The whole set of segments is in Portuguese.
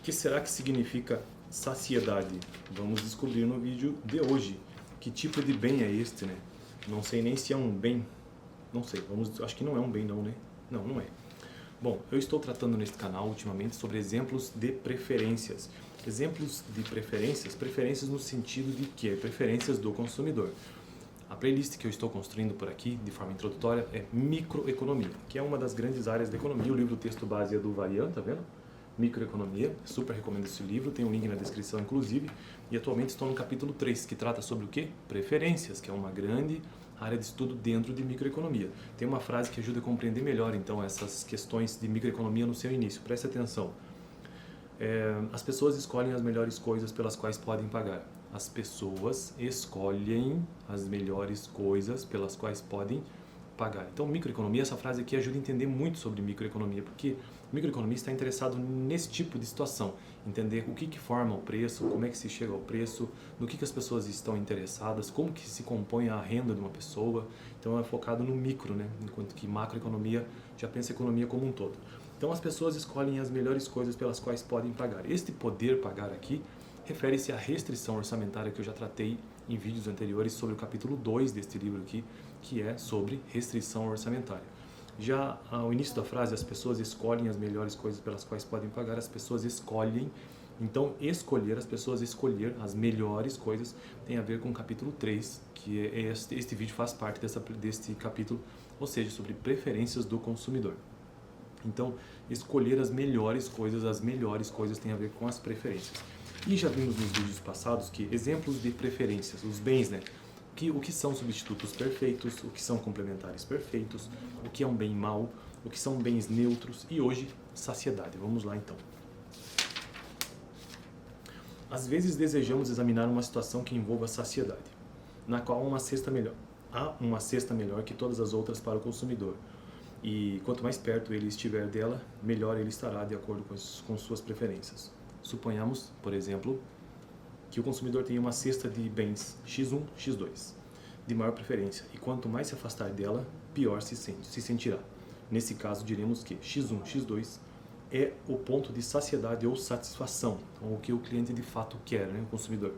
que será que significa saciedade? Vamos descobrir no vídeo de hoje. Que tipo de bem é este, né? Não sei nem se é um bem. Não sei, acho que não é um bem não, né? Não, não é. Bom, eu estou tratando neste canal ultimamente sobre exemplos de preferências. Exemplos de preferências, preferências no sentido de que? Preferências do consumidor. A playlist que eu estou construindo por aqui, de forma introdutória, é microeconomia, que é uma das grandes áreas da economia. O livro texto base é do Varian, tá vendo? Microeconomia, super recomendo esse livro, tem um link na descrição inclusive. E atualmente estou no capítulo 3, que trata sobre o quê? Preferências, que é uma grande área de estudo dentro de microeconomia. Tem uma frase que ajuda a compreender melhor, então, essas questões de microeconomia no seu início. Preste atenção. As pessoas escolhem as melhores coisas pelas quais podem pagar. As pessoas escolhem as melhores coisas pelas quais podem pagar. Então, microeconomia, essa frase aqui ajuda a entender muito sobre microeconomia, porque o microeconomista está interessado nesse tipo de situação, entender o que forma o preço, como é que se chega ao preço, no que as pessoas estão interessadas, como que se compõe a renda de uma pessoa. Então, é focado no micro, né? Enquanto que macroeconomia já pensa a economia como um todo. Então, as pessoas escolhem as melhores coisas pelas quais podem pagar. Este poder pagar aqui refere-se à restrição orçamentária que eu já tratei em vídeos anteriores sobre o capítulo 2 deste livro aqui, que é sobre restrição orçamentária. Já ao início da frase, as pessoas escolhem as melhores coisas pelas quais podem pagar, as pessoas escolhem. Então, escolher, as pessoas escolher as melhores coisas tem a ver com o capítulo 3, que este vídeo faz parte deste capítulo, ou seja, sobre preferências do consumidor. Então, escolher as melhores coisas tem a ver com as preferências. E já vimos nos vídeos passados que exemplos de preferências, os bens, né? O que são substitutos perfeitos, o que são complementares perfeitos, o que é um bem mau, o que são bens neutros e hoje, saciedade. Vamos lá então. Às vezes desejamos examinar uma situação que envolva saciedade, na qual há uma cesta melhor que todas as outras para o consumidor. E quanto mais perto ele estiver dela, melhor ele estará de acordo com suas preferências. Suponhamos, por exemplo, que o consumidor tenha uma cesta de bens X1, X2, de maior preferência, e quanto mais se afastar dela, pior se sentirá. Nesse caso, diremos que X1, X2 é o ponto de saciedade ou satisfação, ou o que o cliente de fato quer, né, o consumidor.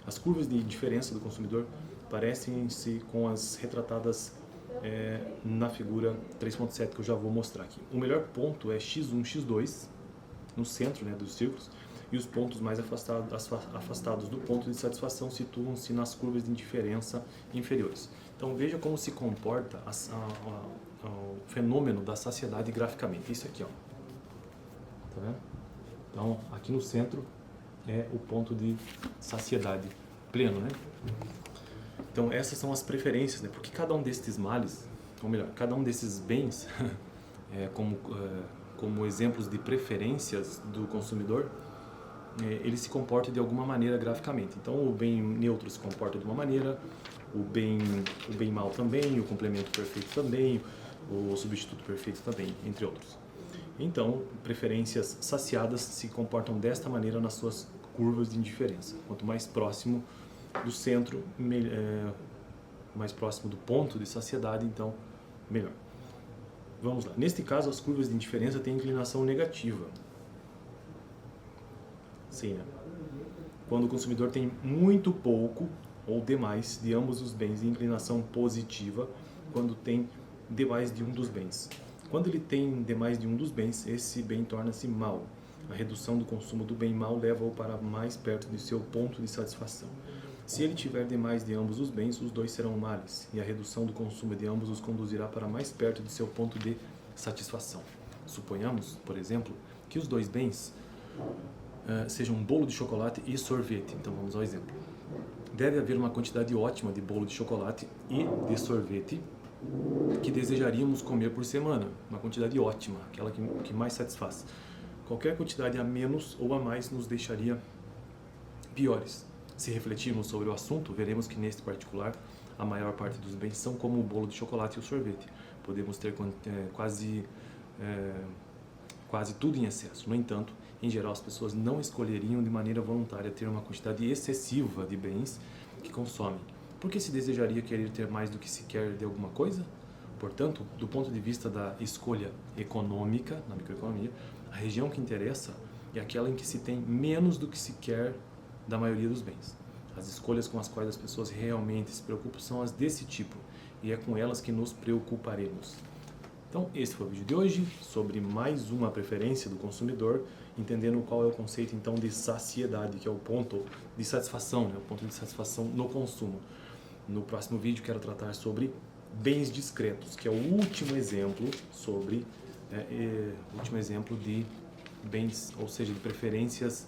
As curvas de diferença do consumidor parecem-se com as retratadas na figura 3.7 que eu já vou mostrar aqui. O melhor ponto é X1, X2, no centro, né, dos círculos, e os pontos mais afastados do ponto de satisfação situam-se nas curvas de diferença inferiores. Então veja como se comporta o fenômeno da saciedade graficamente. Isso aqui, ó. Tá vendo? Então aqui no centro é o ponto de saciedade pleno, né? Então essas são as preferências, né? Porque cada um destes males, ou melhor, cada um desses bens, como exemplos de preferências do consumidor, ele se comporta de alguma maneira graficamente. Então o bem neutro se comporta de uma maneira, o bem mau também, o complemento perfeito também, o substituto perfeito também, entre outros. Então, preferências saciadas se comportam desta maneira nas suas curvas de indiferença. Quanto mais próximo do centro, mais próximo do ponto de saciedade, então melhor. Vamos lá. Neste caso, as curvas de indiferença têm inclinação negativa. Sim, né? Quando o consumidor tem muito pouco ou demais de ambos os bens, e inclinação positiva quando tem demais de um dos bens. Quando ele tem demais de um dos bens, esse bem torna-se mau. A redução do consumo do bem mau leva-o para mais perto de seu ponto de satisfação. Se ele tiver demais de ambos os bens, os dois serão males, e a redução do consumo de ambos os conduzirá para mais perto de seu ponto de satisfação. Suponhamos, por exemplo, que os dois bens sejam bolo de chocolate e sorvete. Então vamos ao exemplo. Deve haver uma quantidade ótima de bolo de chocolate e de sorvete que desejaríamos comer por semana. Uma quantidade ótima, aquela que mais satisfaz. Qualquer quantidade a menos ou a mais nos deixaria piores. Se refletirmos sobre o assunto, veremos que neste particular a maior parte dos bens são como o bolo de chocolate e o sorvete. Podemos ter quase tudo em excesso. No entanto, em geral, as pessoas não escolheriam de maneira voluntária ter uma quantidade excessiva de bens que consomem. Por que se desejaria querer ter mais do que se quer de alguma coisa? Portanto, do ponto de vista da escolha econômica, na microeconomia, a região que interessa é aquela em que se tem menos do que se quer da maioria dos bens. As escolhas com as quais as pessoas realmente se preocupam são as desse tipo, e é com elas que nos preocuparemos. Então, esse foi o vídeo de hoje, sobre mais uma preferência do consumidor, entendendo qual é o conceito então de saciedade, que é o ponto de satisfação, né? O ponto de satisfação no consumo. No próximo vídeo quero tratar sobre bens discretos, que é o último exemplo sobre último exemplo de bens, ou seja, de preferências,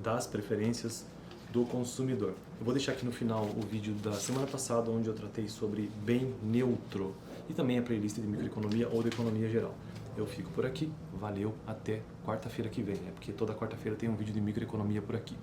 das preferências do consumidor. Eu vou deixar aqui no final o vídeo da semana passada, onde eu tratei sobre bem neutro, e também a playlist de microeconomia ou de economia geral. Eu fico por aqui, valeu, até quarta-feira que vem, porque toda quarta-feira tem um vídeo de microeconomia por aqui.